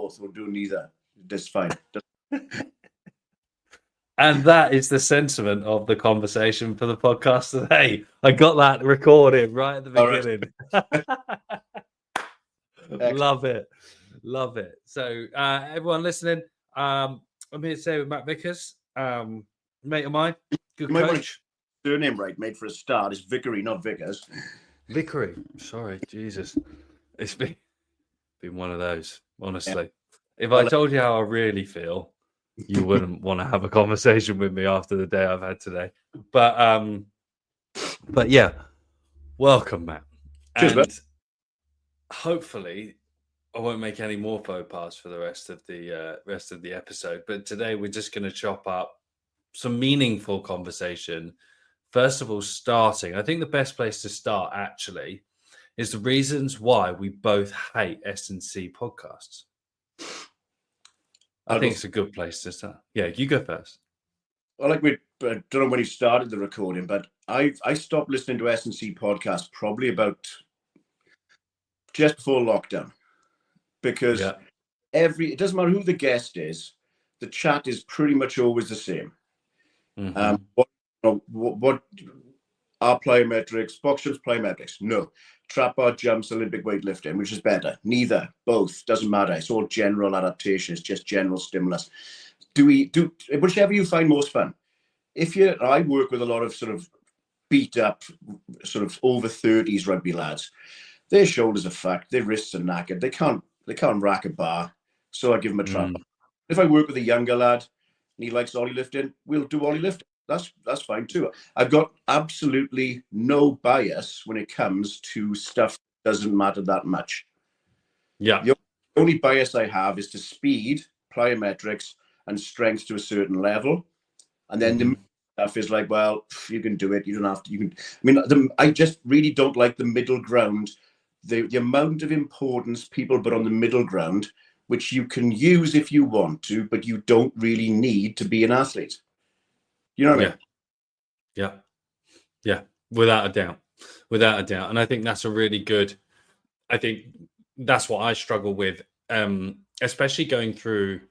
both. We'll do neither. That's fine. And that is the sentiment of the conversation for the podcast today. I got that recorded right at the beginning. Right. Love it. So everyone listening, I'm here today with Matt Vickery, mate of mine, good coach. Surname right, mate, for a start. It's Vickery, not Vickers. Vickery. Sorry, Jesus. It's been one of those, honestly. If I told you how I really feel, you wouldn't want to have a conversation with me after the day I've had today. But yeah, welcome, Matt. Cheers, and hopefully I won't make any more faux pas for the rest of the episode. But today we're just going to chop up some meaningful conversation. First of all, I think the best place to start actually is the reasons why we both hate S&C podcasts. I think it's a good place to start. Yeah, you go first. Well, I don't know when you started the recording, but I stopped listening to S&C podcasts probably about just before lockdown, because it doesn't matter who the guest is, the chat is pretty much always the same. Mm-hmm. What are plyometrics? Box jumps, plyometrics? No. Trap bar jumps, Olympic weightlifting, which is better? Neither. Both. Doesn't matter. It's all general adaptation. It's just general stimulus. Do whichever you find most fun. I work with a lot of sort of beat up, sort of over 30s rugby lads. Their shoulders are fucked. Their wrists are knackered. They can't rack a bar. So I give them a trap bar. If I work with a younger lad and he likes ollie lifting, we'll do ollie lifting. That's fine too. I've got absolutely no bias when it comes to stuff that doesn't matter that much. Yeah. The only bias I have is to speed, plyometrics, and strength to a certain level. And then the stuff is like, well, you can do it. You don't have to. You can. I mean, I just really don't like the middle ground. The amount of importance people put on the middle ground, which you can use if you want to, but you don't really need to be an athlete. You know what I mean? Yeah, without a doubt. And I think that's I think that's what I struggle with, especially going through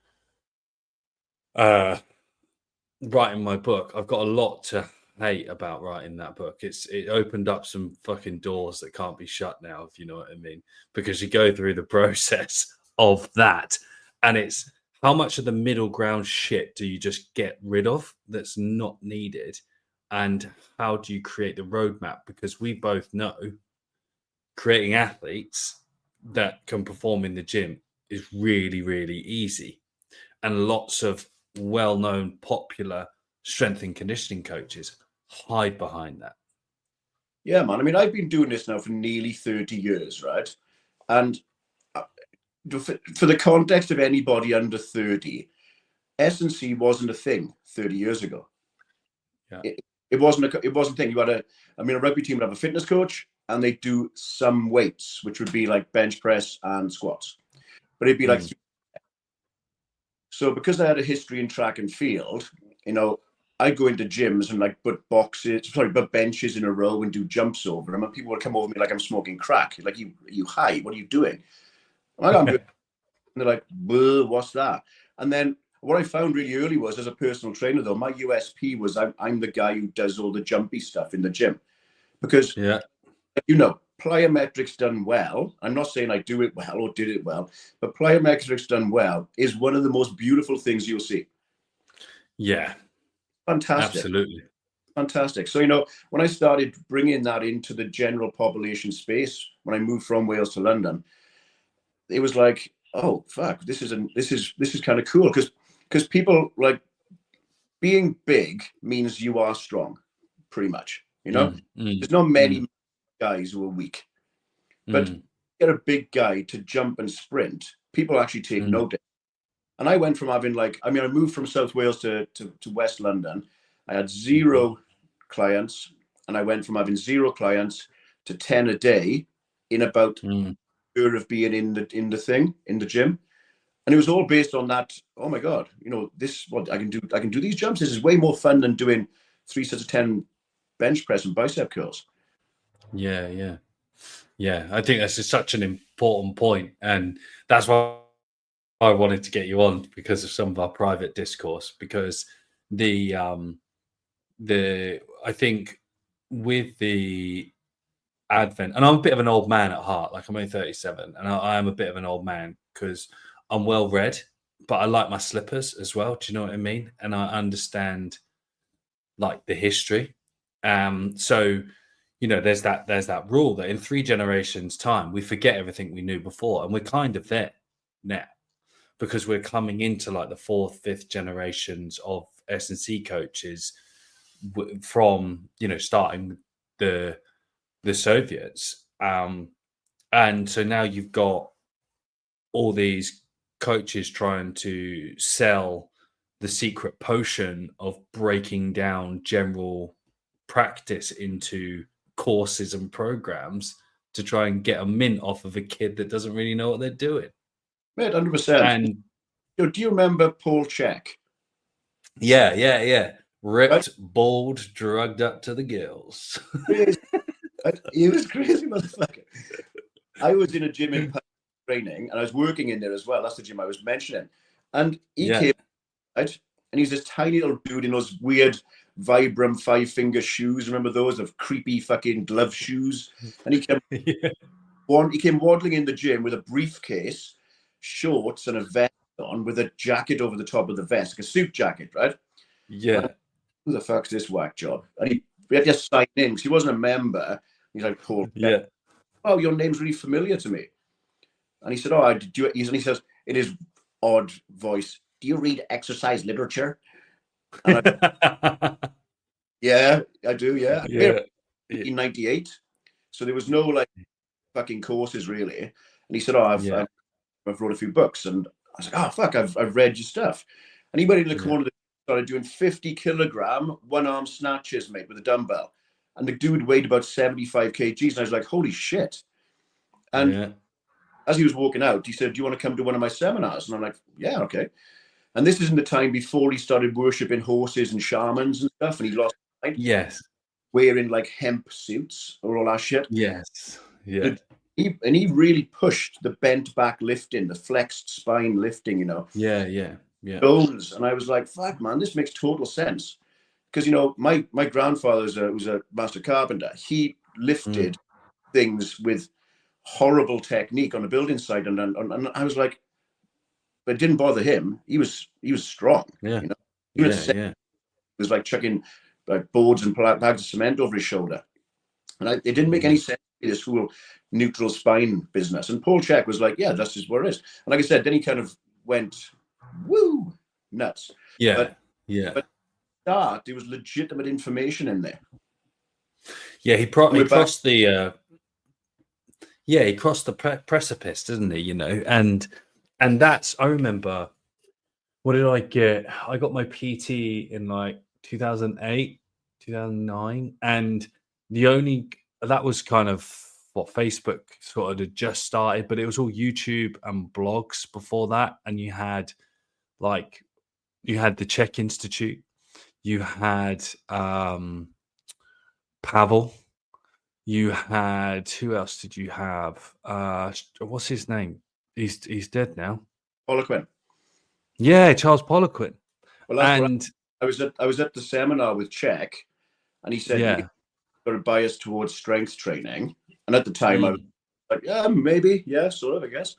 writing my book. I've got a lot to hate about writing that book. It opened up some fucking doors that can't be shut now, if you know what I mean, because you go through the process of that, and it's how much of the middle ground shit do you just get rid of that's not needed? And how do you create the roadmap? Because we both know creating athletes that can perform in the gym is really, really easy. And lots of well-known, popular strength and conditioning coaches hide behind that. Yeah, man. I mean, I've been doing this now for nearly 30 years, right? And for the context of anybody under 30, S&C wasn't a thing 30 years ago. Yeah. It wasn't a thing. A rugby team would have a fitness coach and they do some weights, which would be like bench press and squats. But it'd be like so because I had a history in track and field, I go into gyms and like put benches in a row and do jumps over them, and people would come over me like I'm smoking crack. Like, you high? What are you doing? I'm good. And they're like, what's that? And then what I found really early was, as a personal trainer, though, my USP was I'm the guy who does all the jumpy stuff in the gym, because plyometrics done well. I'm not saying I do it well or did it well, but plyometrics done well is one of the most beautiful things you'll see. Yeah. Fantastic. Absolutely. Fantastic. So, when I started bringing that into the general population space, when I moved from Wales to London, it was like, oh, fuck, this is kind of cool. Because people, like, being big means you are strong, pretty much. There's not many guys who are weak. But get a big guy to jump and sprint, people actually take notice. And I went from having I moved from South Wales to West London. I had 0 clients, and I went from having 0 clients to 10 a day in about a year of being in the gym. And it was all based on that. Oh my God, I can do these jumps. This is way more fun than doing 3 sets of 10 bench press and bicep curls. Yeah. I think that's just such an important point, and that's why I wanted to get you on because of some of our private discourse, because I think with the advent, and I'm a bit of an old man at heart, like I'm only 37, and I am a bit of an old man because I'm well read, but I like my slippers as well. Do you know what I mean? And I understand like the history. So there's that rule that in 3 generations time we forget everything we knew before, and we're kind of there now because we're coming into like the 4th, 5th generations of S&C coaches from starting the Soviets, and so now you've got all these coaches trying to sell the secret potion of breaking down general practice into courses and programs to try and get a mint off of a kid that doesn't really know what they're doing. Mate, 100%. And do you remember Paul Chek? Yeah. Ripped, right? Bald, drugged up to the gills. Crazy. He was crazy, motherfucker. I was in a gym in training, and I was working in there as well. That's the gym I was mentioning. And he came, right? And he's this tiny little dude in those weird Vibram 5-finger shoes. Remember those, of creepy fucking glove shoes? And he came, he came waddling in the gym with a briefcase, shorts, and a vest on with a jacket over the top of the vest, like a suit jacket, right? Yeah. Who the fuck's this whack job? And we had to sign in because he wasn't a member. He's like, Paul, oh, your name's really familiar to me. And he said, oh, I do. And he says, in his odd voice, do you read exercise literature? And yeah, I do. Yeah. 1998. So there was no like fucking courses really. And he said, oh, I've wrote a few books. And I was like, oh, fuck, I've read your stuff. And he went in the corner and started doing 50-kilogram one-arm snatches, mate, with a dumbbell. And the dude weighed about 75 kgs. And I was like, holy shit. And as he was walking out, he said, do you want to come to one of my seminars? And I'm like, yeah, okay. And this is in the time before he started worshipping horses and shamans and stuff. And he lost sight. Yes. Wearing like hemp suits or all that shit. Yes. Yeah. And he really pushed the bent back lifting, the flexed spine lifting, Yeah. Bones. And I was like, fuck, man, this makes total sense. Because, my grandfather was a master carpenter. He lifted things with horrible technique on the building site. And I was like, but it didn't bother him. He was strong. Yeah. He was like chucking like boards and bags of cement over his shoulder. And it didn't make any sense, this whole neutral spine business. And Paul Chek was like, yeah, that's just what it is. And like I said, then he kind of went, woo, nuts. But there was legitimate information in there. Yeah, he crossed the he crossed the precipice, didn't he? And that's, I remember, what did I get? I got my PT in like 2008, 2009, and that was kind of what Facebook sort of had just started, but it was all YouTube and blogs before that. And you had the Chek Institute, you had Pavel, you had, who else did you have? What's his name? He's dead now. Poliquin. Yeah, Charles Poliquin. Well, I was at the seminar with Chek, and he said, "Yeah, got a bias towards strength training." And at the time, I was like, "Yeah, maybe, yeah, sort of, I guess."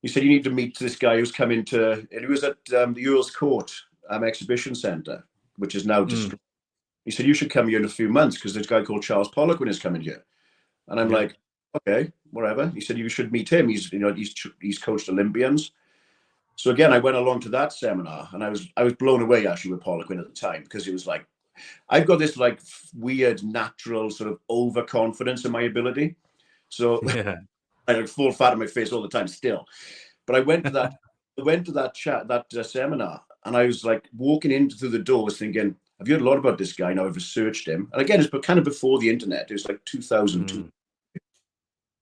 He said, "You need to meet this guy who's come into." And he was at the Earl's Court Exhibition Centre, which is now destroyed. He said, "You should come here in a few months because this guy called Charles Poliquin is coming here." And I'm like, "Okay, whatever." He said, "You should meet him. He's coached Olympians." So again, I went along to that seminar, and I was blown away actually with Poliquin at the time, because it was like, I've got this like weird natural sort of overconfidence in my ability. So I like full fat on my face all the time still. But I went to that seminar, and I was like walking into through the doors thinking, I've heard a lot about this guy now. I've researched him, and again, it's kind of before the internet. It was like 2002.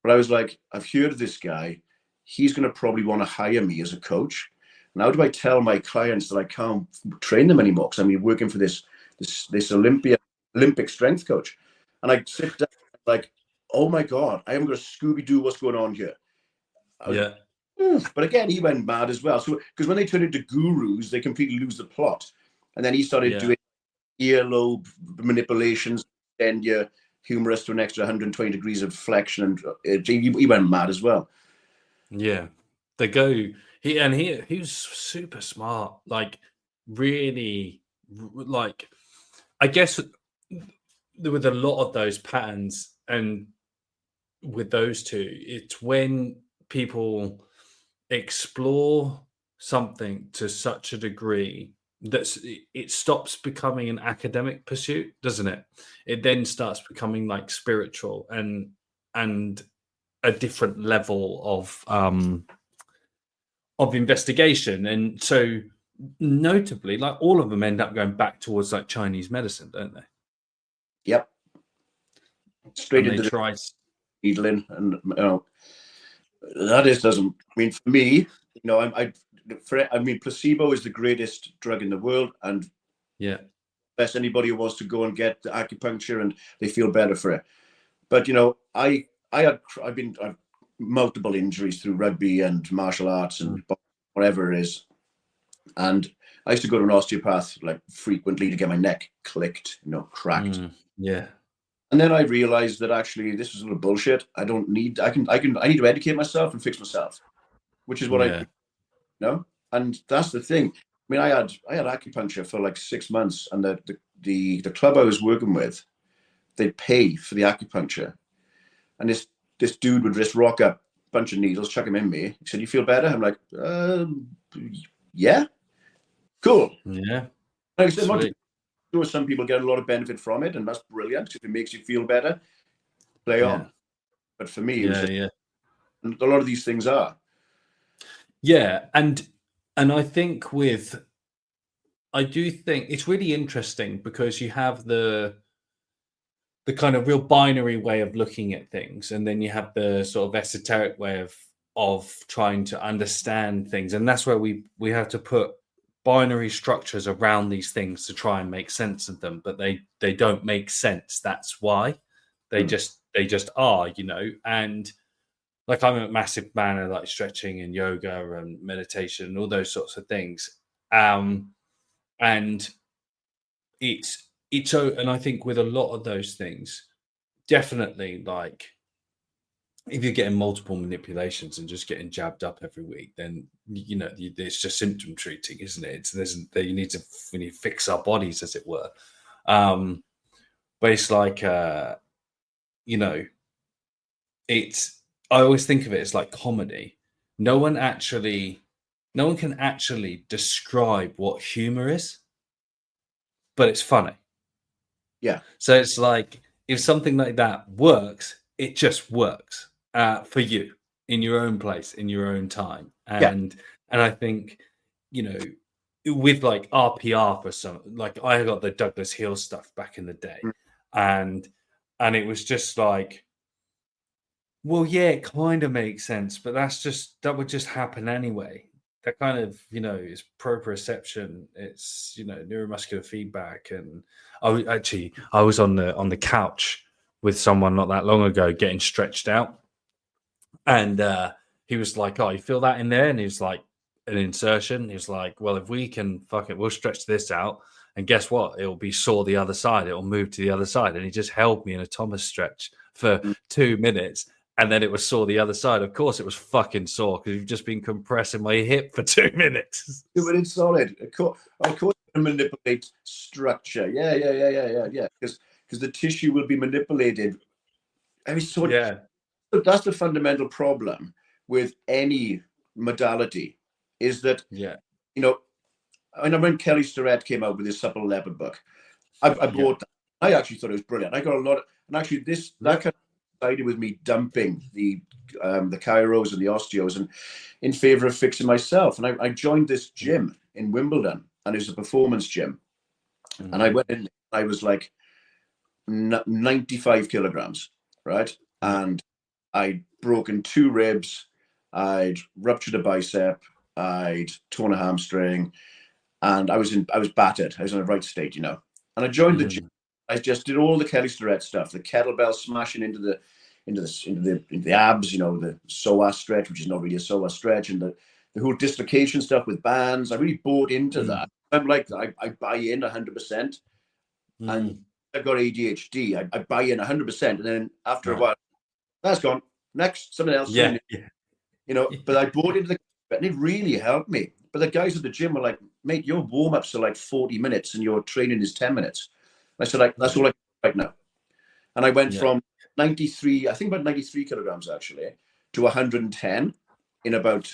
But I was like, I've heard of this guy. He's going to probably want to hire me as a coach. And how do I tell my clients that I can't train them anymore? Because I'm working for this Olympic strength coach. And I sit down like, oh my God, I am going to Scooby-Doo what's going on here. But again, he went mad as well. So because when they turn into gurus, they completely lose the plot. And then he started doing earlobe manipulations, and your humerus to an extra 120 degrees of flexion, and he went mad as well. Yeah, they go. He was super smart. Like really, like I guess with a lot of those patterns, and with those two, it's when people explore something to such a degree that it stops becoming an academic pursuit, doesn't it? It then starts becoming like spiritual and a different level of investigation. And so notably, like all of them end up going back towards like Chinese medicine, don't they? Yep. Straight and into the needling, and that is doesn't. I mean, for me, I mean, placebo is the greatest drug in the world, and best anybody who wants to go and get the acupuncture and they feel better for it. But I've multiple injuries through rugby and martial arts and whatever it is, and I used to go to an osteopath like frequently to get my neck clicked, cracked. And then I realized that actually this was a little bullshit. I need to educate myself and fix myself, which is what I do. And that's the thing. I mean, I had acupuncture for like 6 months, and the club I was working with, they'd pay for the acupuncture, and this dude would just rock up, bunch of needles, chuck them in me. He said, "You feel better?" I'm like, yeah, cool. Yeah. Like I said, some people get a lot of benefit from it, and that's brilliant. If it makes you feel better, play on. But for me, and a lot of these things are. Yeah, and I think I do think it's really interesting because you have the kind of real binary way of looking at things, and then you have the sort of esoteric way of trying to understand things, and that's where we have to put binary structures around these things to try and make sense of them, but they don't make sense. That's why they just are, and like I'm a massive fan of like stretching and yoga and meditation and all those sorts of things. And and I think with a lot of those things, definitely like if you're getting multiple manipulations and just getting jabbed up every week, then it's just symptom treating, isn't it? You need to fix our bodies, as it were. But it's like I always think of it as like comedy. No one can actually describe what humor is, but it's funny. Yeah. So it's like if something like that works, it just works for you in your own place, in your own time. And I think, with like RPR for some, like I got the Douglas Hill stuff back in the day, and it was just like, well, yeah, it kind of makes sense, but that would just happen anyway. That kind of, is proprioception. It's, neuromuscular feedback. And I was on the couch with someone not that long ago getting stretched out. And he was like, "Oh, you feel that in there?" And he was like, an insertion. He was like, "Well, if we can, fuck it, we'll stretch this out. And guess what? It'll be sore the other side. It'll move to the other side." And he just held me in a Thomas stretch for 2 minutes. And then it was sore the other side. Of course, it was fucking sore because you've just been compressing my hip for 2 minutes. But it's solid. Of course, manipulate structure. Yeah. Because the tissue will be manipulated. I mean, that's the fundamental problem with any modality, is that I know when Kelly Starrett came out with his Supple Leopard book, I bought that. I actually thought it was brilliant. I got a lot of, and actually that kind of sided with me dumping the chiros and the osteos and in favor of fixing myself. And I joined this gym in Wimbledon, and it was a performance gym. And I went in, I was like 95 kilograms, right? And I'd broken 2 ribs, I'd ruptured a bicep, I'd torn a hamstring, and I was battered. I was in a right state, And I joined the gym. I just did all the Kelly Starrett stuff, the kettlebell smashing into into the abs, you know, the psoas stretch, which is not really a psoas stretch, and the whole dislocation stuff with bands. I really bought into that. I'm like, I buy in 100%, and I've got ADHD. I buy in 100%, and then after a while, that's gone. Next, something else. Yeah. You know, but I bought into and it really helped me. But the guys at the gym were like, mate, your warm-ups are like 40 minutes and your training is 10 minutes. I said, like, that's all I do right now. And I went from 93, I think about 93 kilograms actually, to 110 in about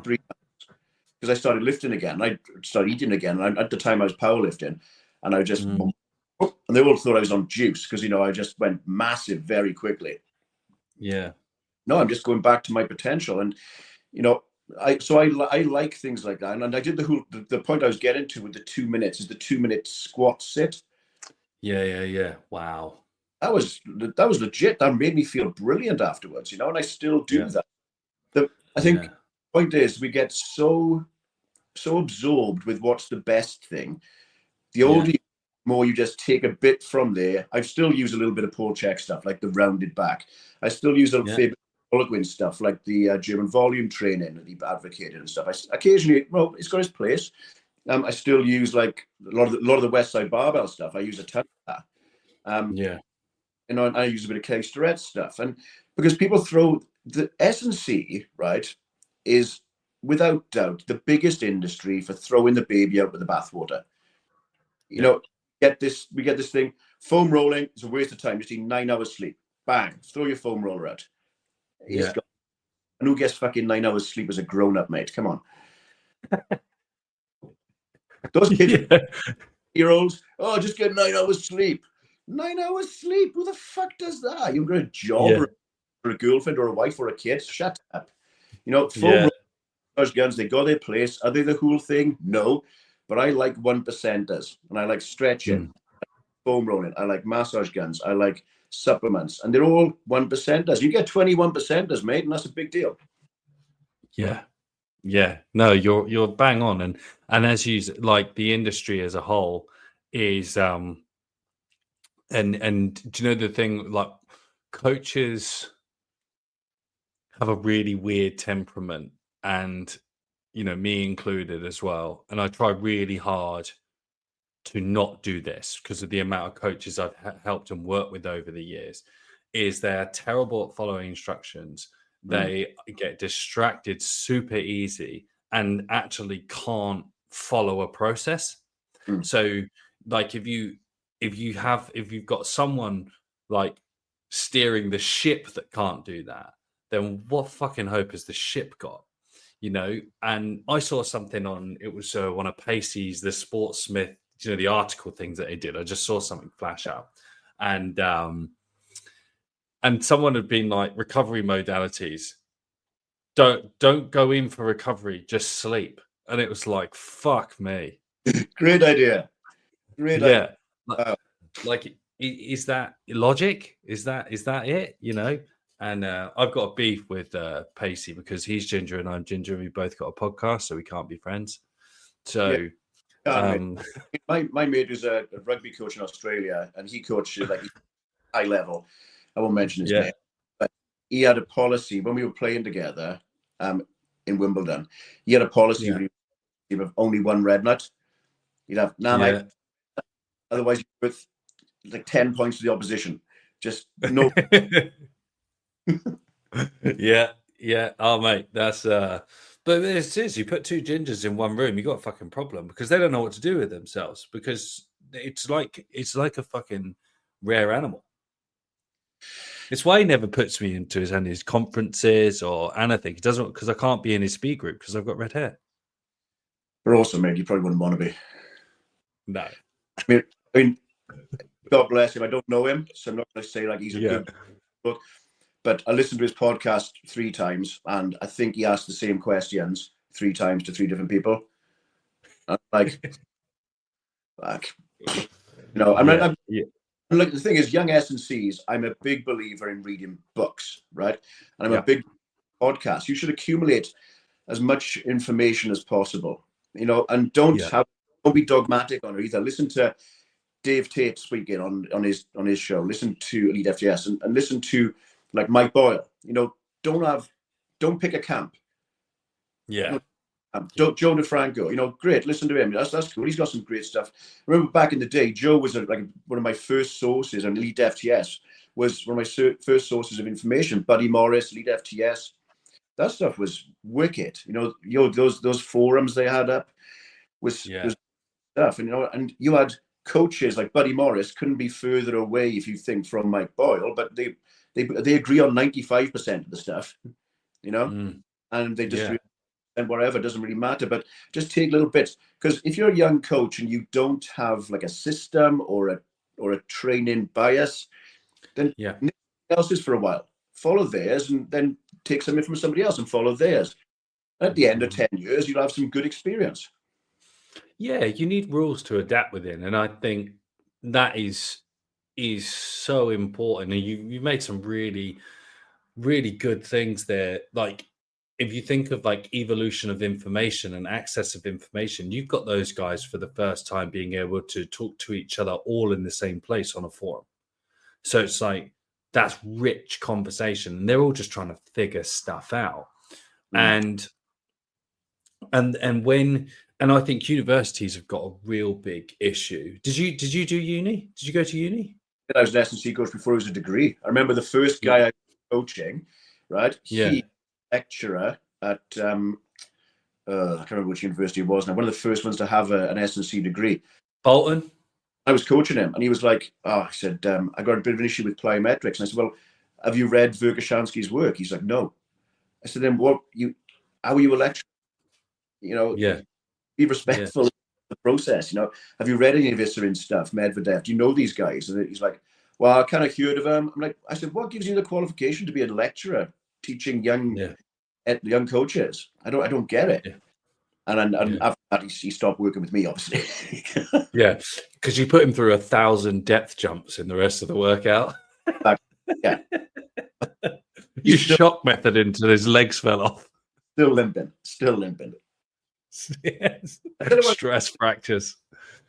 3 months. Because I started lifting again. I started eating again. And at the time I was powerlifting, and I just, and they all thought I was on juice because, you know, I just went massive very quickly. Yeah. No, I'm just going back to my potential. And, you know, I like things like that. And I did the point I was getting to with the 2 minutes is the 2-minute squat sit. Yeah. Wow. That was legit. That made me feel brilliant afterwards, you know, and I still do that. I think the point is we get so absorbed with what's the best thing. The older you, more you just take a bit from there. I still use a little bit of Chek stuff, like the rounded back. I still use a favorite Poliquin stuff, like the German volume training that he advocated and stuff. I occasionally, well, it's got his place. I still use like a lot of the Westside Barbell stuff. I use a ton of that. You know, and I use a bit of K Starrett stuff, and because people throw the S&C, right, is without doubt the biggest industry for throwing the baby out with the bathwater. You know, we get this thing, foam rolling is a waste of time. Just need 9 hours sleep. Bang, throw your foam roller out. And who gets fucking 9 hours sleep as a grown up, mate? Come on. Those kids, year-olds, oh, just get 9 hours sleep. 9 hours sleep? Who the fuck does that? You've got a job or a girlfriend or a wife or a kid? Shut up. You know, foam rollers, guns, they got their place. Are they the whole thing? No. But I like 1%ers, and I like stretching, foam rolling. I like massage guns. I like supplements, and they're all 1%ers. You get 21%ers, mate, and that's a big deal. Yeah. No, you're bang on, and as you like, the industry as a whole is and do you know the thing, like, coaches have a really weird temperament, and you know, me included as well. And I try really hard to not do this because of the amount of coaches I've helped and worked with over the years. Is they're terrible at following instructions. They get distracted super easy and actually can't follow a process. So, like, if you've got someone like steering the ship that can't do that, then what fucking hope has the ship got? You know, and I saw something on, it was one of Pacey's, the Sportsmith, you know, the article things that they did. I just saw something flash out, and someone had been like, recovery modalities, don't go in for recovery, just sleep. And it was like, fuck me. Great idea. Idea. Like, is that logic? Is that it? You know? And I've got a beef with Pacey because he's ginger and I'm ginger. We both got a podcast, so we can't be friends. So, my mate was a rugby coach in Australia, and he coached like high level. I won't mention his name, but he had a policy when we were playing together in Wimbledon. He had a policy of only one red nut. You'd have mate. Otherwise, you're with like 10 points to the opposition. Just no. Yeah. Oh, mate, that's but it is. You put two gingers in one room, you got a fucking problem because they don't know what to do with themselves because it's like a fucking rare animal. It's why he never puts me into his conferences or anything. He doesn't, because I can't be in his speed group because I've got red hair. But also, mate, you probably wouldn't want to be. No. I mean, God bless him. I don't know him, so I'm not going to say like he's a good book. But I listened to his podcast 3 times, and I think he asked the same questions 3 times to 3 different people. I'm like, fuck. You know, like the thing is, young S&Cs, I'm a big believer in reading books, right? And I'm a big podcast. You should accumulate as much information as possible, you know, and don't be dogmatic on it either. Listen to Dave Tate speaking on his show. Listen to Elite FGS and listen to like Mike Boyle, don't pick a camp. Yeah. Joe DeFranco, great. Listen to him. That's cool. He's got some great stuff. I remember back in the day, Joe was like one of my first sources on Elite FTS. Was one of my first sources of information. Buddy Morris, Elite FTS. That stuff was wicked. Those forums they had up was stuff. And you had coaches like Buddy Morris couldn't be further away if you think from Mike Boyle, but they agree on 95% of the stuff, and they just. And whatever, doesn't really matter, but just take little bits, because if you're a young coach and you don't have like a system or a training bias, then nothing else is for a while. Follow theirs and then take something from somebody else and follow theirs. At the end of 10 years, you'll have some good experience. Yeah, you need rules to adapt within, and I think that is so important. And you made some really, really good things there. Like, if you think of like evolution of information and access of information, you've got those guys for the first time being able to talk to each other all in the same place on a forum. So it's like, that's rich conversation, and they're all just trying to figure stuff out. And I think universities have got a real big issue. Did you do uni? Did you go to uni? I was an S&C coach before it was a degree. I remember the first guy I was coaching, right? He lecturer at I can't remember which university it was now. One of the first ones to have an S&C degree. Bolton. I was coaching him, and he was like, he said, I got a bit of an issue with plyometrics. And I said, well, have you read Verkhoshansky's work? He's like, no. I said, then how are you a lecturer? Be respectful of the process. Have you read any of Issarin's stuff, Medvedev? Do you know these guys? And he's like, well, I kind of heard of them. I said, what gives you the qualification to be a lecturer teaching young coaches? I don't get it. And after that, he stopped working with me, obviously. Yeah, because you put him through 1,000 depth jumps in the rest of the workout. Yeah. You shock method until his legs fell off. Still limping. Yes. Stress fractures.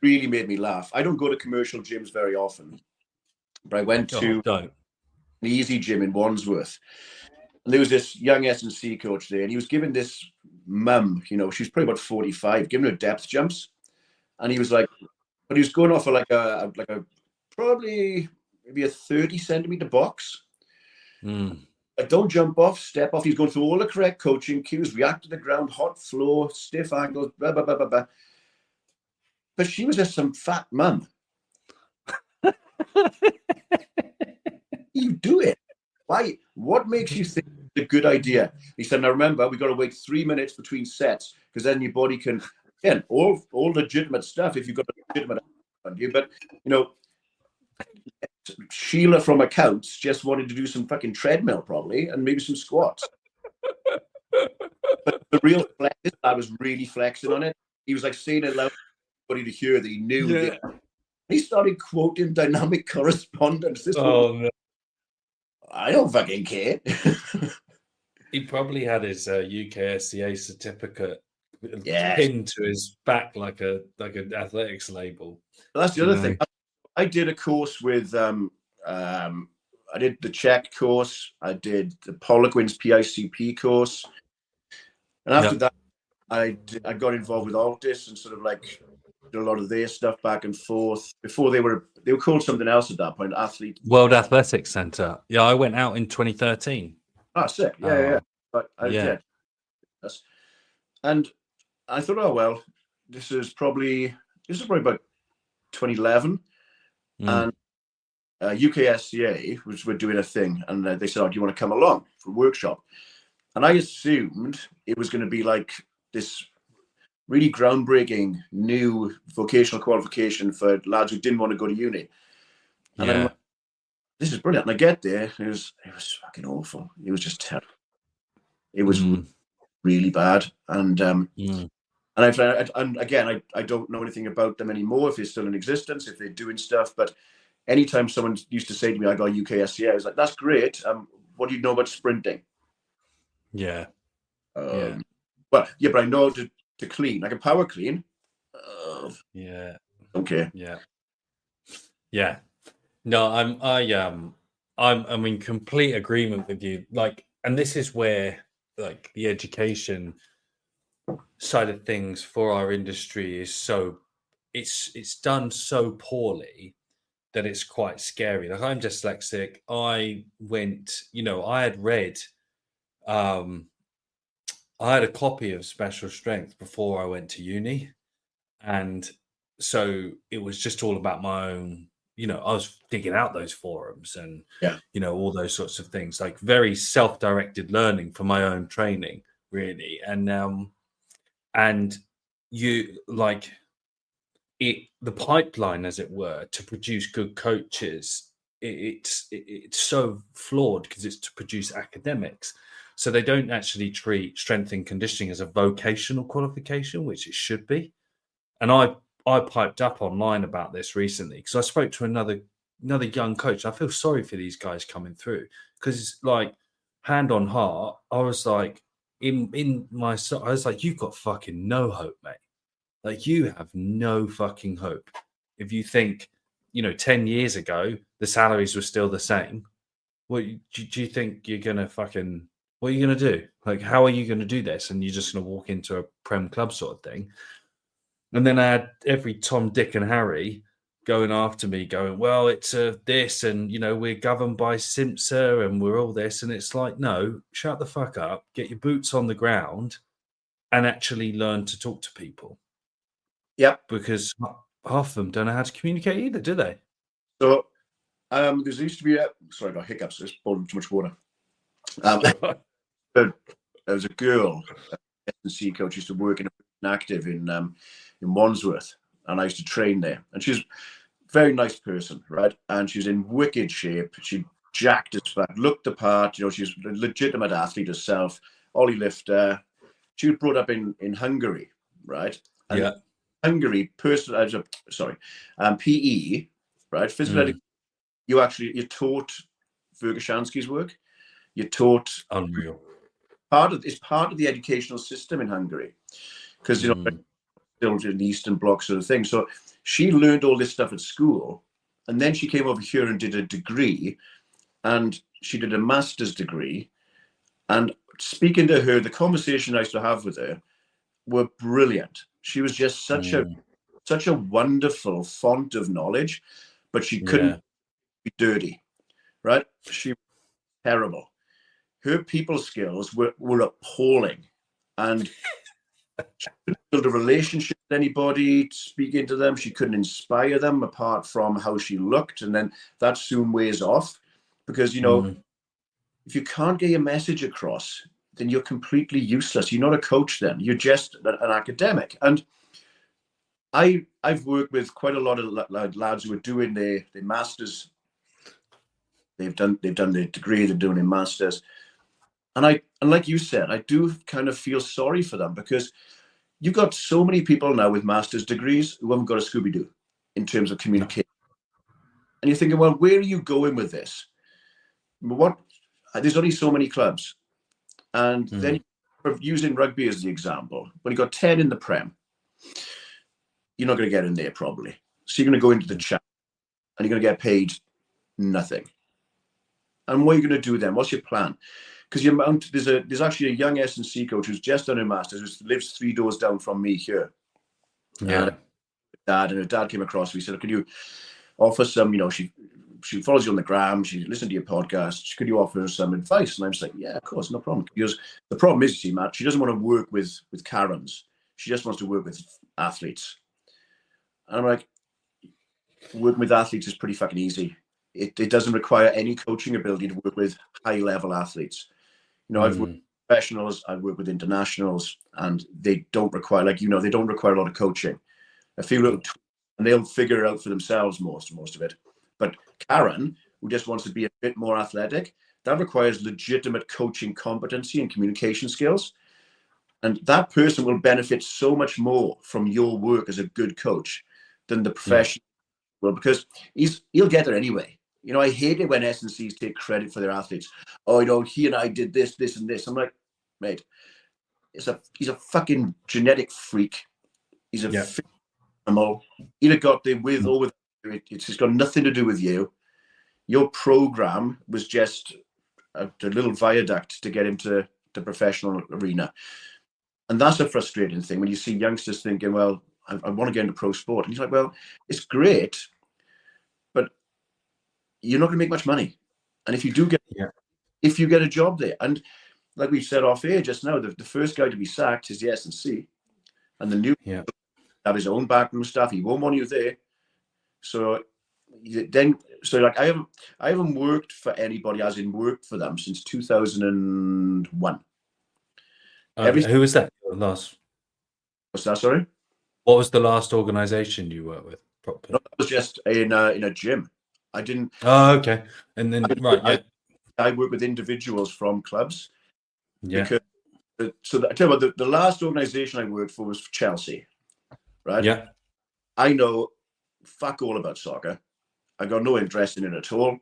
Really made me laugh. I don't go to commercial gyms very often, but I went to an easy gym in Wandsworth. And there was this young S&C coach there, and he was giving this mum, she was probably about 45, giving her depth jumps. And he was like, but he was going off for like a probably maybe a 30 centimeter box. Don't jump off, step off. He's going through all the correct coaching cues, react to the ground, hot floor, stiff ankles, blah, blah, blah, blah, blah. But she was just some fat mum. You do it. Why? What makes you think it's a good idea? He said, now remember, we got to wait 3 minutes between sets, because then your body can, again, all legitimate stuff if you've got a legitimate on you. But, Sheila from accounts just wanted to do some fucking treadmill probably, and maybe some squats. But the real flex, this lad was really flexing on it. He was like saying it loud for everybody to hear that he knew. He started quoting dynamic correspondence. No. I don't fucking care. He probably had his UKSCA certificate pinned to his back like an athletics label. Well, that's the other thing. I did a course with I did the Chek course. I did the Poliquin's PICP course, and after that, I got involved with Altis and sort of like did a lot of their stuff back and forth. Before they were called something else at that point, World Athletics Center. Yeah, I went out in 2013. Oh, sick! Yeah. But I did. And I thought, oh well, this is probably about 2011. And UKSCA, which were doing a thing, and they said, do you want to come along for a workshop? And I assumed it was going to be like this really groundbreaking new vocational qualification for lads who didn't want to go to uni. And I'm like, this is brilliant. And I get there, it was fucking awful. It was just terrible. It was really bad. And And again, I don't know anything about them anymore, if they're still in existence, if they're doing stuff. But anytime someone used to say to me, I got UKSCA, I was like, that's great. What do you know about sprinting? Yeah. Well, yeah, but I know to clean. I can power clean. Yeah. Okay. Yeah. Yeah. No, I'm in complete agreement with you. Like, and this is where like the education side of things for our industry is so it's done so poorly that it's quite scary. Like, I'm dyslexic. I went, I had read I had a copy of Special Strength before I went to uni. And so it was just all about my own, I was digging out those forums and, Yeah. all those sorts of things, like very self-directed learning for my own training, really. And you like the pipeline, as it were, to produce good coaches, it's so flawed because it's to produce academics. So they don't actually treat strength and conditioning as a vocational qualification, which it should be. And I piped up online about this recently because I spoke to another young coach. I feel sorry for these guys coming through because, like, hand on heart, I was like, I was like, you've got fucking no hope, mate. Like, you have no fucking hope. If you think, 10 years ago the salaries were still the same, what do you think you're gonna fucking? What are you gonna do? Like, how are you gonna do this? And you're just gonna walk into a Prem club sort of thing? And then I had every Tom, Dick, and Harry going after me, going, well, it's this, and we're governed by Simpson, and we're all this, and it's like, no, shut the fuck up, get your boots on the ground, and actually learn to talk to people. Yep. Because half of them don't know how to communicate either, do they? So there used to be sorry, I got hiccups. Just bought too much water. There was a girl, S&C coach, used to work in active in Wandsworth, and I used to train there. And she's a very nice person, right? And she's in wicked shape. She jacked as fuck, looked the part. She's a legitimate athlete herself. Ollie lifter. She was brought up in Hungary, right? And yeah. Hungary, PE, right? Physical education. You taught Vergashansky's work. You taught Unreal. It's part of the educational system in Hungary, because still in the Eastern Bloc sort of thing. So she learned all this stuff at school, and then she came over here and did a degree, and she did a master's degree. And speaking to her, the conversation I used to have with her were brilliant. She was just such a wonderful font of knowledge, but she couldn't be dirty, right? She was terrible. Her people skills were appalling, and she couldn't build a relationship with anybody, speaking to them. She couldn't inspire them apart from how she looked, and then that soon wears off, because if you can't get your message across, then you're completely useless. You're not a coach then. You're just an academic. And I've worked with quite a lot of lads who are doing their masters. They've done their degree. They're doing their masters. And like you said, I do kind of feel sorry for them, because you've got so many people now with master's degrees who haven't got a Scooby-Doo in terms of communication. And you're thinking, well, where are you going with this? There's only so many clubs. And then, using rugby as the example, when you've got 10 in the Prem, you're not going to get in there probably. So you're going to go into the chat and you're going to get paid nothing. And what are you going to do then? What's your plan? Because there's actually a young S&C coach who's just done her master's, who lives 3 doors down from me here. Yeah. And her dad came across. We said, could you offer some, she follows you on the gram, she listened to your podcast, could you offer her some advice? And I'm just like, yeah, of course, no problem. Because the problem is, you see, Matt, she doesn't want to work with Karens. She just wants to work with athletes. And I'm like, working with athletes is pretty fucking easy. It doesn't require any coaching ability to work with high-level athletes. I've worked with professionals, I've worked with internationals, and they don't require, they don't require a lot of coaching. A few little tools, and they'll figure it out for themselves, most of it. But Karen, who just wants to be a bit more athletic, that requires legitimate coaching competency and communication skills. And that person will benefit so much more from your work as a good coach than the professional will, because he'll get there anyway. I hate it when S&Cs take credit for their athletes. Oh, he and I did this, this, and this. I'm like, mate, he's a fucking genetic freak. He's a animal. He'd have got there with or without. It's just got nothing to do with you. your program was just a little viaduct to get into the professional arena. And that's a frustrating thing when you see youngsters thinking, well, I want to get into pro sport. And you're like, well, it's great, but you're not going to make much money. And if you do get, if you get a job there, and like we've said off air just now, the first guy to be sacked is the S&C, and the new have his own backroom staff. He won't want you there. So then, so like I haven't worked for anybody, as in worked for them, since 2001. Who was that last? What's that? Sorry. What was the last organization you worked with properly? No, it was just in a gym. I didn't. Oh, okay. And then I work with individuals from clubs. Yeah. Because, so I tell you what, the last organization I worked for was Chelsea, right? Yeah. I know fuck all about soccer. I got no interest in it at all.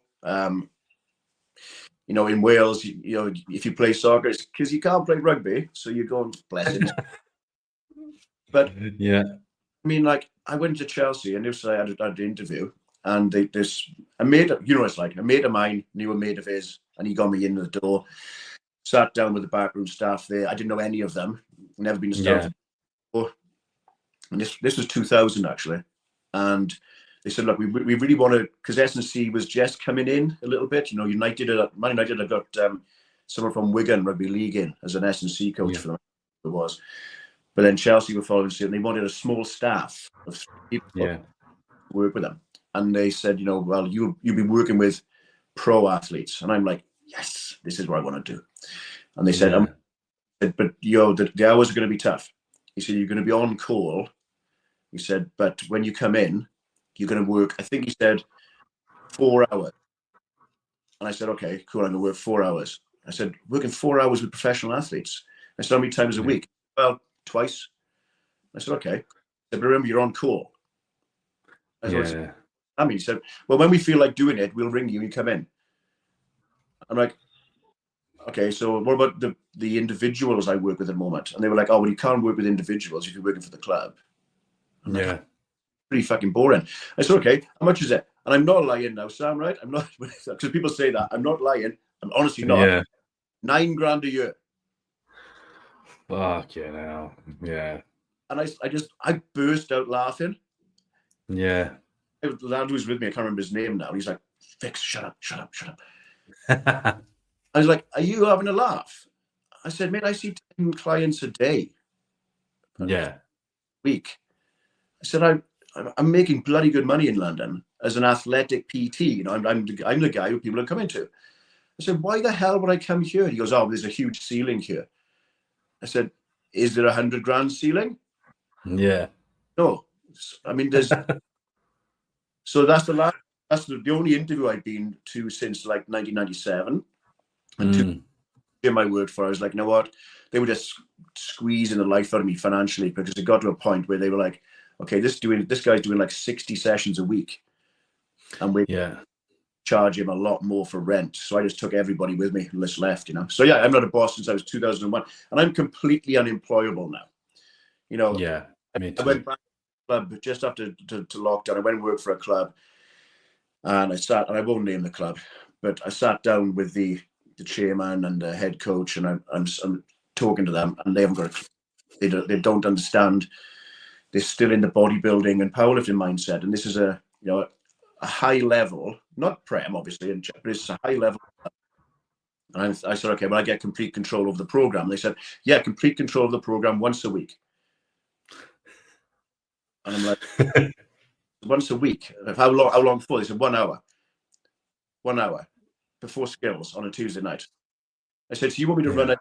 You know, in Wales, you know, if you play soccer, it's because you can't play rugby, so you go and bless it. But yeah, I mean, like I went to Chelsea and I had an interview, and a mate, you know, it's like a mate of mine knew a mate of his, and he got me in the door. Sat down with the backroom staff there. I didn't know any of them. Never been to staff before. And this was 2000 actually, and they said, look, we really want to, because S&C was just coming in a little bit. You know, Man United had got someone from Wigan Rugby League in as an S&C coach for them. It was. But then Chelsea were following suit, and they wanted a small staff of people to work with them. And they said, you know, well, you'll be working with pro athletes. And I'm like, yes, this is what I want to do. And they said, but the hours are going to be tough. He said, you're going to be on call. He said, but when you come in, you're going to work, I think he said 4 hours. And I said, okay, cool, I'm going to work 4 hours. I said, working 4 hours with professional athletes. I said, how many times a week? Well, twice. I said, okay. I said, but remember, you're on call. He said, well, when we feel like doing it, we'll ring you and you come in. I'm like, okay, so what about the individuals I work with at the moment? And they were like, oh, well, you can't work with individuals if you're working for the club. I'm like, pretty fucking boring. I said, okay, how much is it? And I'm not lying now, Sam, right? I'm not, because people say that. I'm not lying. I'm honestly not. Yeah. $9,000 a year. Fuck yeah, now. Yeah. And I burst out laughing. Yeah. The lad who was with me, I can't remember his name now. He's like, Vix, shut up. I was like, are you having a laugh? I said, mate, I see 10 clients a day. Week. I said, I'm making bloody good money in London as an athletic PT. You know, I'm the guy who people are coming to. I said, why the hell would I come here? He goes, oh, there's a huge ceiling here. I said, is there $100,000 ceiling? Yeah. No. I mean, there's. So that's the only interview I'd been to since like 1997. And to give my word for it, I was like, you know what? They were just squeezing the life out of me financially, because it got to a point where they were like, okay, this guy's doing like 60 sessions a week, and we charge him a lot more for rent. So I just took everybody with me and just left, you know. So yeah, I'm not a boss since I was 2001, and I'm completely unemployable now. You know, I went back to the club just after to lockdown. I went and worked for a club, and I won't name the club, but I sat down with the chairman and the head coach, and I'm talking to them, and they haven't got they don't understand. They're still in the bodybuilding and powerlifting mindset, and this is a high level, not prem obviously, but it's a high level. And I said, okay, well, I get complete control of the program. They said, yeah, complete control of the program once a week. And I'm like, once a week? How long for? They said 1 hour. 1 hour before skills on a Tuesday night. I said, so you want me to run a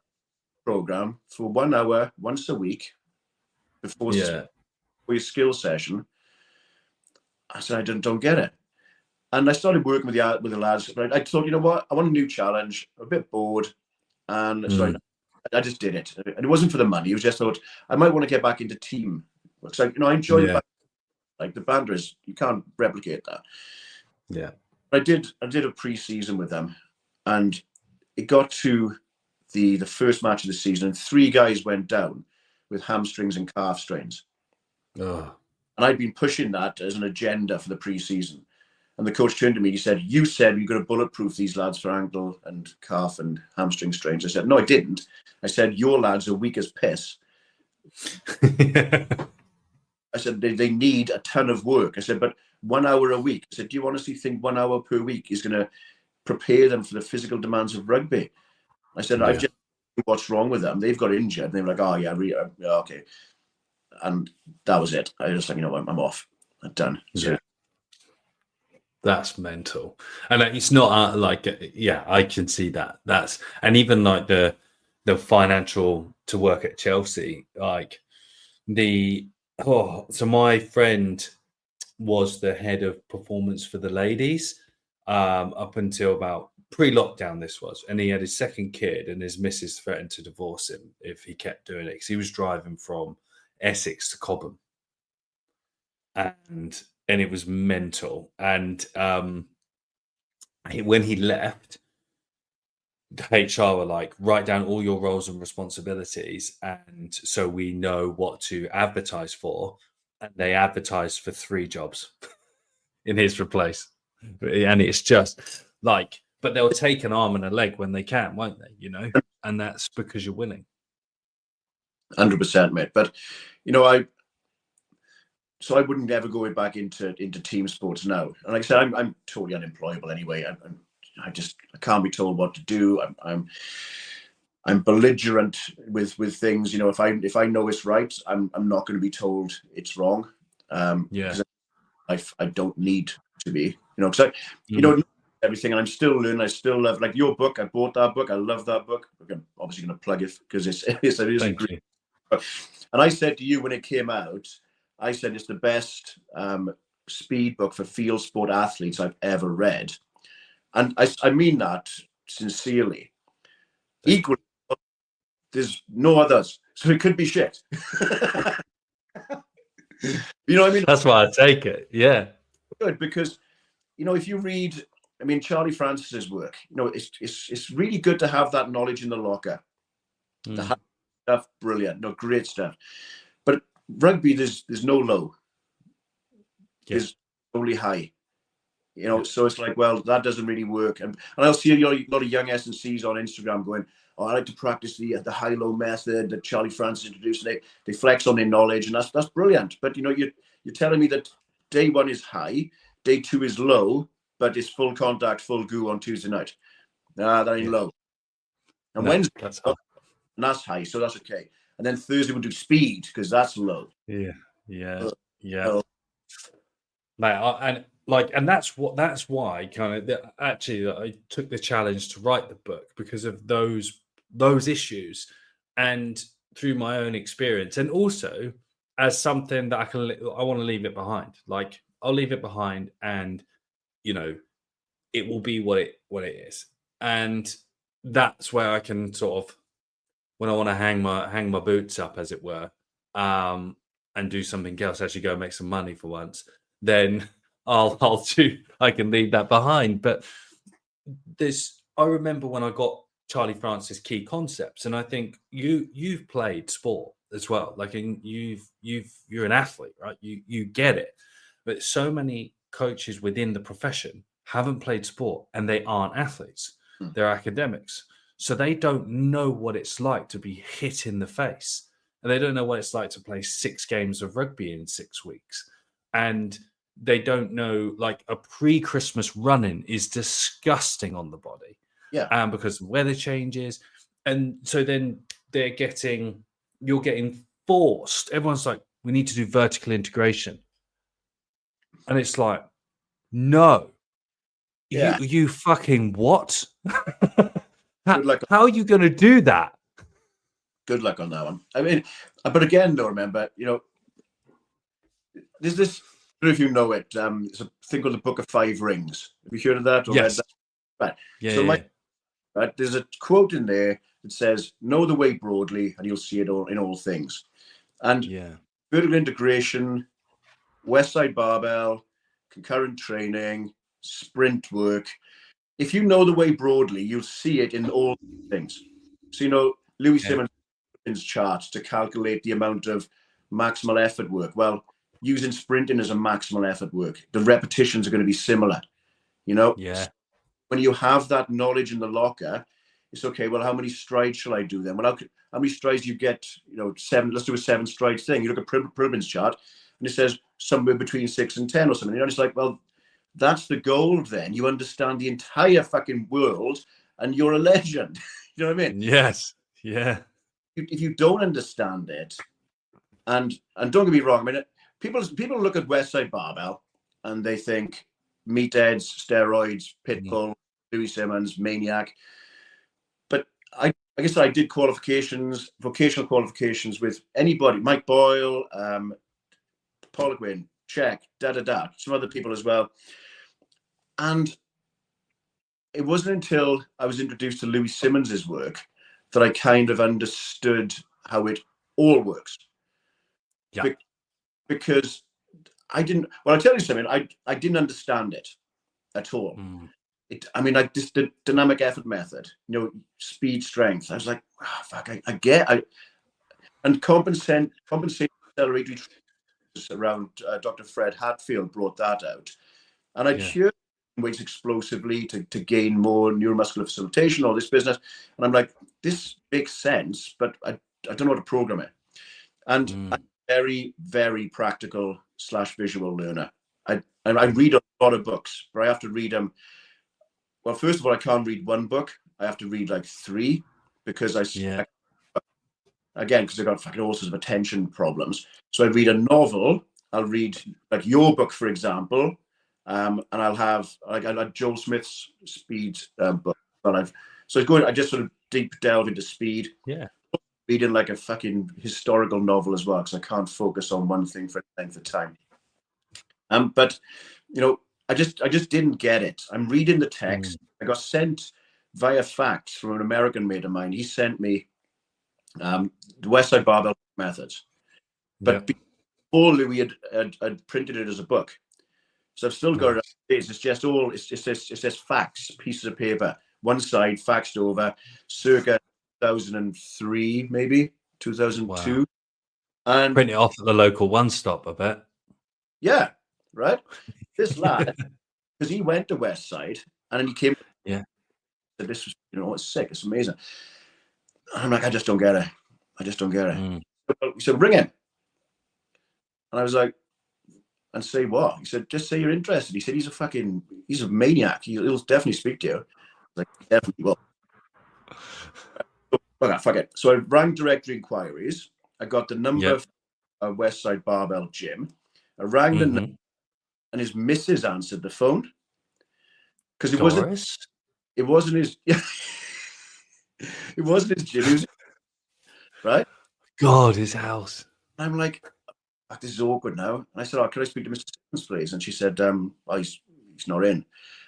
program for 1 hour once a week before your skill session? I said, I don't get it. And I started working with the lads. But I thought, you know what? I want a new challenge. I'm a bit bored. And so I just did it. And it wasn't for the money. It was just thought I might want to get back into team. So, I enjoy the banter is, you can't replicate that. Yeah. I did a pre-season with them, and it got to the first match of the season, and 3 guys went down with hamstrings and calf strains. And I'd been pushing that as an agenda for the pre-season. And the coach turned to me, he said, you said you're going to bulletproof these lads for ankle and calf and hamstring strains. I said, no, I didn't. I said, your lads are weak as piss. I said, they need a ton of work. I said, but 1 hour a week. I said, do you honestly think 1 hour per week is going to prepare them for the physical demands of rugby? I said, I've just what's wrong with them. They've got injured. And they were like, oh, yeah, okay. And that was it. I was just like, you know what, I'm off. I'm done. So, yeah. That's mental. And it's not like, I can see that. And even like the financial to work at Chelsea, like so my friend was the head of performance for the ladies up until about pre-lockdown this was, and he had his second kid and his missus threatened to divorce him if he kept doing it because he was driving from Essex to Cobham, and it was mental. And when he left, the HR were like, write down all your roles and responsibilities, and so we know what to advertise for. And they advertised for 3 jobs in his place. And it's just like, but they'll take an arm and a leg when they can, won't they? You know, and that's because you're winning. 100%, mate. But you know, I wouldn't ever go back into team sports now. And like I said, I'm totally unemployable anyway. I can't be told what to do. I'm belligerent with things. You know, if I know it's right, I'm not going to be told it's wrong. Because I don't need to be. You know, because you know everything, and I'm still learning. I still love, like, your book. I bought that book. I love that book. I'm obviously going to plug it because it is a great book. And I said to you when it came out, I said it's the best speed book for field sport athletes I've ever read. And I mean that sincerely. Equally, there's no others. So it could be shit. You know what I mean? That's why I take it. Yeah. Good, because, you know, if you read, I mean, Charlie Francis's work, you know, it's really good to have that knowledge in the locker. The high stuff, brilliant. No, great stuff. But rugby, there's no low. There's only high. You know, so it's like, well, that doesn't really work. And I'll see a lot of young S&Cs on Instagram going, oh, I like to practice the high-low method that Charlie Francis introduced. They flex on their knowledge, and that's brilliant. But, you know, you're telling me that day 1 is high, day 2 is low, but it's full contact, full goo on Tuesday night. That ain't low. And Wednesday, that's high. And that's high, so that's okay. And then Thursday we'll do speed because that's low. Yeah. And that's why kind of actually I took the challenge to write the book, because of those issues, and through my own experience, and also as something that I want to leave it behind. Like, I'll leave it behind, and you know, it will be what it is, and that's where I can sort of, when I want to hang my boots up, as it were, and do something else, actually go make some money for once, then I can leave that behind. But I remember when I got Charlie Francis Key Concepts, and I think you've played sport as well. Like, you're an athlete, right? You get it. But so many coaches within the profession haven't played sport, and they aren't athletes. They're academics. So they don't know what it's like to be hit in the face. And they don't know what it's like to play 6 games of rugby in 6 weeks. And they don't know, like, a pre-Christmas run-in is disgusting on the body. Yeah. Because the weather changes. And so then you're getting forced. Everyone's like, we need to do vertical integration. And it's like, no. Yeah. You fucking what? How are you going to do that? Good luck on that one. I mean, but again, though, remember, you know, there's this, I don't know if you know it, it's a thing called the Book of 5 Rings. Have you heard of that? Or yes. Read that? Right. Yeah. Right, there's a quote in there that says, know the way broadly, and you'll see it all in all things. And vertical integration, Westside Barbell, concurrent training, sprint work. If you know the way broadly, you'll see it in all things. So, you know, Simmons chart to calculate the amount of maximal effort work. Well, using sprinting as a maximal effort work. The repetitions are going to be similar, you know? Yeah. When you have that knowledge in the locker, it's okay. Well, how many strides shall I do then? Well, how many strides do you get? You know, 7. Let's do a 7 strides thing. You look at Pribin's chart, and it says somewhere between 6 and 10 or something. You know, it's like, well, that's the gold. Then you understand the entire fucking world, and you're a legend. You know what I mean? Yes. Yeah. If you don't understand it, and don't get me wrong, I mean, people look at Westside Barbell and they think meatheads, steroids, pitbull, Louis Simmons, maniac. But I guess I did vocational qualifications with anybody, Mike Boyle, Poliquin, Chek, some other people as well. And it wasn't until I was introduced to Louis Simmons's work that I kind of understood how it all works. Yeah. Because I didn't. Well, I'll tell you something. I didn't understand it at all. Like this the dynamic effort method, you know, speed, strength. I was like, oh, fuck, and compensate acceleratory around Dr. Fred Hatfield brought that out, and I'd hear ways explosively to gain more neuromuscular facilitation, all this business, and I'm like, this makes sense, but I don't know how to program it, and I'm a very, very practical / visual learner. I read a lot of books, but I have to read them. Well, first of all, I can't read one book. I have to read like 3 because again, because I've got fucking all sorts of attention problems. So I read a novel. I'll read like your book, for example, and I'll have like Joel Smith's speed book. But I just sort of deep delve into speed. Yeah. Reading like a fucking historical novel as well, because I can't focus on one thing for a length of time. But you know, I just didn't get it. I'm reading the text. I got sent via fax from an American mate of mine. He sent me the Westside Barbell methods, but before Louis had printed it as a book, so I've still got it. It's just fax pieces of paper, one side faxed over, circa 2003, maybe 2002, and print it off at the local one stop. I bet. Yeah, right. This lad, because he went to Westside and then he came. Yeah. Said, this was, you know, it's sick. It's amazing. And I'm like, I just don't get it. He said, ring him. And I was like, and say what? He said, just say you're interested. He said, he's a maniac. He'll definitely speak to you. I was like, definitely will. Okay, fuck it. So I rang directory inquiries. I got the number of Westside Barbell gym. I rang the number, and his missus answered the phone because it wasn't his. It wasn't his gym. Right? God, his house. And I'm like, oh, this is awkward now. And I said, oh, can I speak to Mr. Simmons, please? And she said, oh, he's not in. And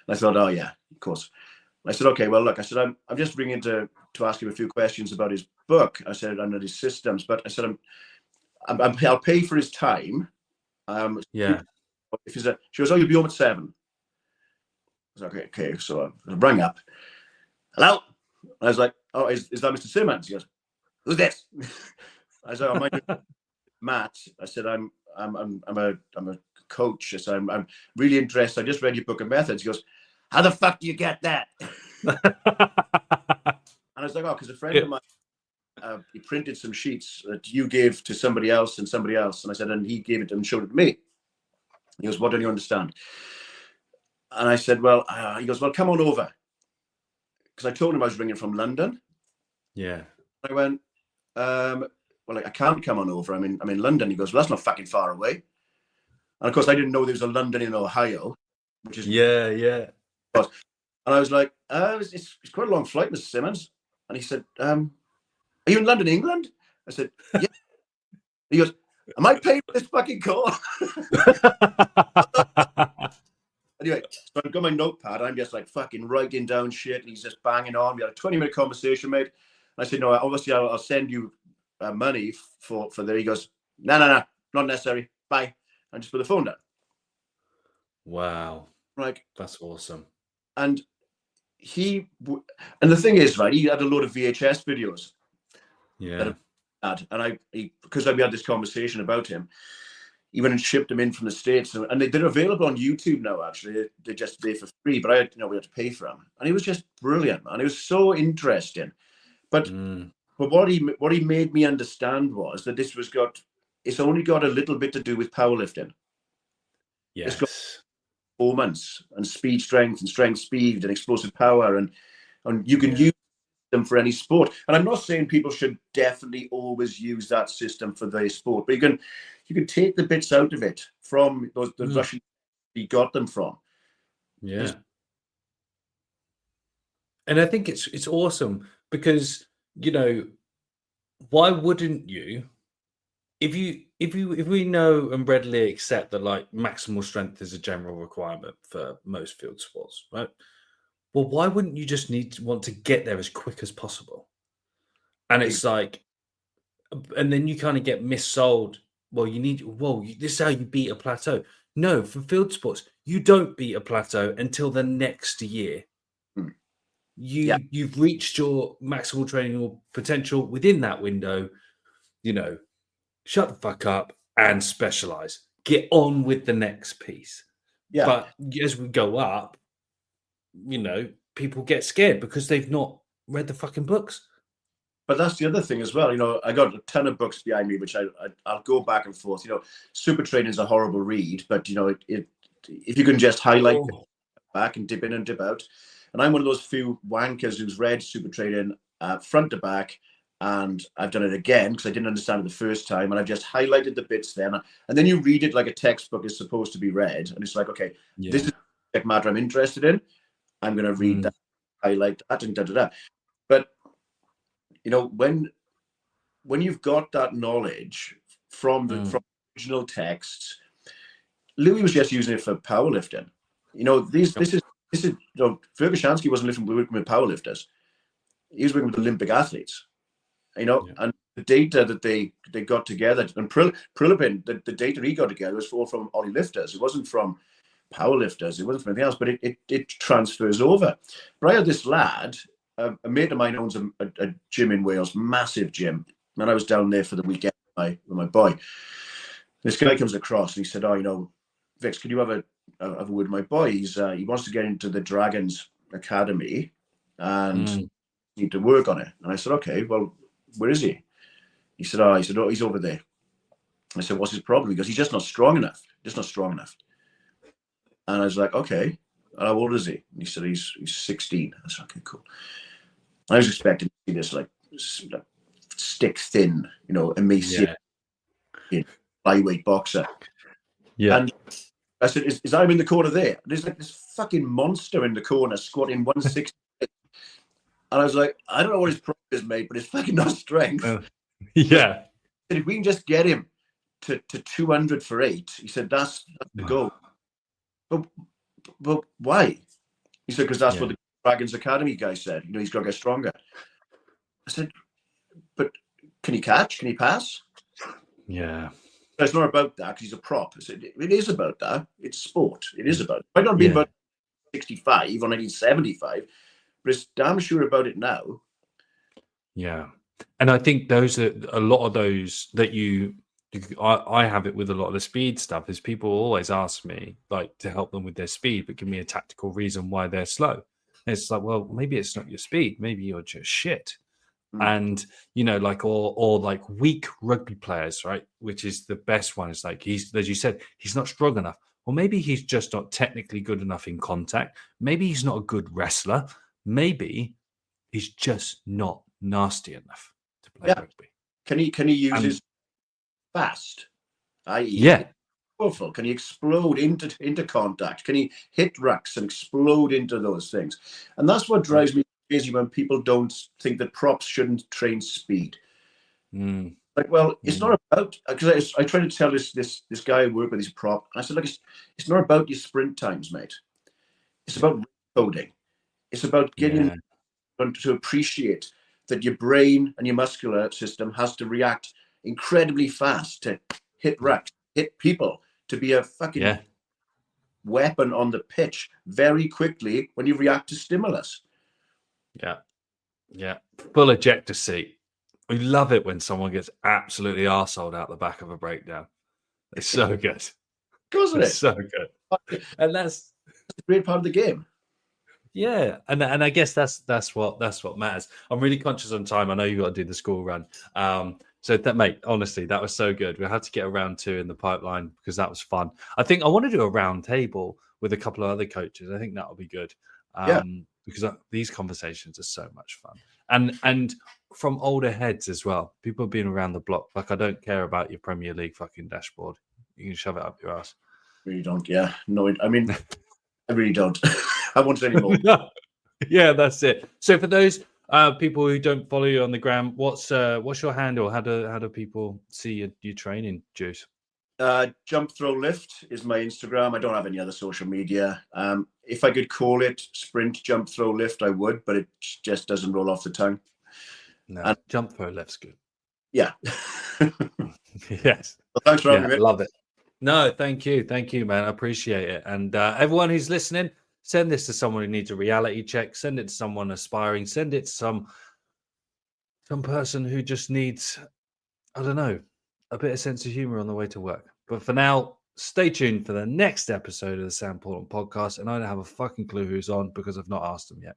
I thought, oh yeah, of course. And I said, okay, well, look, I said, I'm just ringing to ask him a few questions about his book. I said, under his systems, but I said, I'll pay for his time. If he's she goes, oh, you'll be home at 7. I was like, okay. So I rang up. Hello. I was like, oh, is that Mr. Simmons? He goes, who's this? I said, oh, my name is Matt. I said, I'm a coach. I said, I'm really interested. I just read your book of methods. He goes, how the fuck do you get that? And I was like, oh, because a friend of mine, he printed some sheets that you gave to somebody else. And I said, and he gave it and showed it to me. He goes, what don't you understand? And I said, well, he goes, well, come on over. Because I told him I was ringing from London. Yeah. I went, well, I can't come on over. I'm in London. He goes, well, that's not fucking far away. And of course, I didn't know there was a London in Ohio, which is yeah. And I was like, it's quite a long flight, Mr. Simmons. And he said, are you in London, England? I said, yeah. He goes, am I paying for this fucking call? Anyway, so I've got my notepad. I'm just like fucking writing down shit. And he's just banging on. We had a 20-minute conversation, mate. And I said, no, obviously I'll send you money for that. He goes, no, not necessary. Bye. And just put the phone down. Wow. Like, that's awesome. And the thing is, right, he had a load of VHS videos. Yeah. And because we had this conversation about him, he went and shipped them in from the States, and they're available on YouTube now. Actually, they're just there for free, but we had to pay for them, and it was just brilliant, man. It was so interesting. But what he made me understand was that it's only got a little bit to do with powerlifting. Yes. It's got performance and speed, strength, and strength, speed, and explosive power, and you can use them for any sport. And I'm not saying people should definitely always use that system for their sport, but you can take the bits out of it from the Russian he got them from. Yeah. And I think it's awesome because, you know, why wouldn't you, if we know and readily accept that like maximal strength is a general requirement for most field sports, right? Well, why wouldn't you just want to get there as quick as possible? And it's like, and then you kind of get missold. Well, this is how you beat a plateau. No, for field sports, you don't beat a plateau until the next year. You've reached your maximal training or potential within that window. You know, shut the fuck up and specialize. Get on with the next piece. Yeah. But as we go up, you know, people get scared because they've not read the fucking books. But that's the other thing as well. You know, I got a ton of books behind me, which I'll go back and forth. You know, Super Training is a horrible read, but you know, if you can just highlight back and dip in and dip out. And I'm one of those few wankers who's read Super Training front to back, and I've done it again because I didn't understand it the first time, and I've just highlighted the bits then. And then you read it like a textbook is supposed to be read, and it's like, okay, this is the matter I'm interested in. I'm going to read that, highlight that, and da-da-da. But you know, when you've got that knowledge from the original texts, Louis was just using it for powerlifting. You know, this is you know, Fergashansky wasn't working with powerlifters; he was working with Olympic athletes. You know, and the data that they got together, and Poliquin, the data he got together was all from Ollie lifters. It wasn't from powerlifters. It wasn't from anything else, but it transfers over. But I had this lad. A mate of mine owns a gym in Wales, massive gym. And I was down there for the weekend with my boy. This guy comes across and he said, "Oh, you know, Vix, could you have a word with my boy? He wants to get into the Dragons Academy and need to work on it." And I said, "Okay, well, where is he?" He said, "Oh, he's over there." I said, "What's his problem?" He goes, "He's just not strong enough. Just not strong enough." And I was like, "Okay, how old is he?" And he said, he's 16. I said, "Okay, cool." I was expecting to see this like stick thin, you know, emaciated, flyweight boxer. Yeah. And I said, is that him in the corner there? And there's like this fucking monster in the corner squatting 160. And I was like, I don't know what his problem is, mate, but it's fucking not strength. Yeah. If we can just get him to 200 for 8, he said, that's the goal. But why? He said, because that's what the Dragons Academy guy said. You know, he's got to get stronger. I said, but can he catch? Can he pass? Yeah. It's not about that because he's a prop. I said, it is about that. It's sport. It is about it. It might not be about 65 or 1975, but it's damn sure about it now. Yeah. And I think those are a lot of those that I have it with a lot of the speed stuff is people always ask me like to help them with their speed, but give me a tactical reason why they're slow. And it's like, well, maybe it's not your speed. Maybe you're just shit. And, you know, like, or like weak rugby players, right? Which is the best one. It's like, he's, as you said, he's not strong enough. Well, maybe he's just not technically good enough in contact. Maybe he's not a good wrestler. Maybe he's just not nasty enough to play rugby. Can he use his fast? i.e., powerful? Can he explode into contact? Can he hit rucks and explode into those things? And that's what drives me crazy when people don't think that props shouldn't train speed. Like, well, it's not about, because I try to tell this guy I work with, he's a prop, and I said, look, it's not about your sprint times, mate. It's about coding. It's about getting to appreciate that your brain and your muscular system has to react incredibly fast to hit racks, hit people, to be a fucking weapon on the pitch very quickly when you react to stimulus. Yeah. Full ejector seat. We love it when someone gets absolutely arseholed out the back of a breakdown. It's so good. Of course it It's is. so good. And that's a great part of the game. yeah, and I guess that's what matters. I'm really conscious on time. I know you got to do the school run. So that, mate, honestly, that was so good. We'll have to get a round 2 in the pipeline because that was fun. I think I want to do a round table with a couple of other coaches. I think that'll be good. Yeah. Because these conversations are so much fun. And from older heads as well. People have been around the block. Like, I don't care about your Premier League fucking dashboard. You can shove it up your ass. Really don't. Yeah. No, I mean, I really don't. I won't say anymore. Yeah, that's it. So for those people who don't follow you on the gram, what's your handle? How do people see your training, Juice? Jump throw lift is my Instagram. I don't have any other social media. If I could call it sprint jump throw lift, I would, but it just doesn't roll off the tongue. No, jump throw lift's good. Yeah. Yes. Well, thanks for having me. Love it. No, thank you, man. I appreciate it. And everyone who's listening, send this to someone who needs a reality check. Send it to someone aspiring. Send it to some person who just needs, I don't know, a bit of sense of humor on the way to work. But for now, stay tuned for the next episode of the Sam Portland podcast. And I don't have a fucking clue who's on because I've not asked them yet.